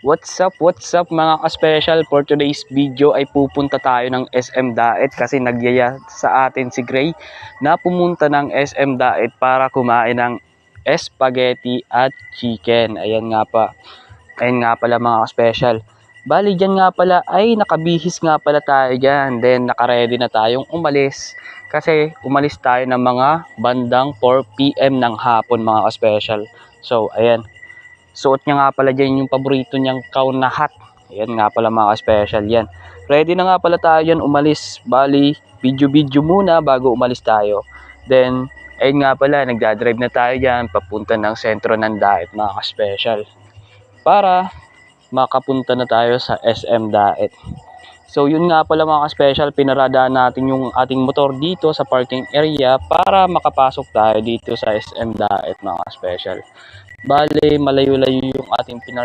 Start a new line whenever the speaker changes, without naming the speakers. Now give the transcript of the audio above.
What's up mga ka-special? For today's video ay pupunta tayo ng SM Daet kasi nagyaya sa atin si Gray na pumunta ng SM Daet para kumain ng spaghetti at chicken. Ayan nga pala mga ka-special. Bali dyan nga pala ay nakabihis nga pala tayo dyan. Then nakaready na tayong umalis kasi umalis tayo ng mga bandang 4 PM ng hapon mga ka-special. So ayan. Suot niya nga pala dyan yung paborito niyang gown na hat. Ayan nga pala mga special yan. Ready na nga pala tayo yan umalis. Bali, video muna bago umalis tayo. Then, ayun nga pala, nagdadrive na tayo dyan papunta ng sentro ng Daet mga special. Para makapunta na tayo sa SM Daet. So yun nga pala mga special, pinaradaan natin yung ating motor dito sa parking area para makapasok tayo dito sa SM Daet mga special. Bale, malayo-layo yung ating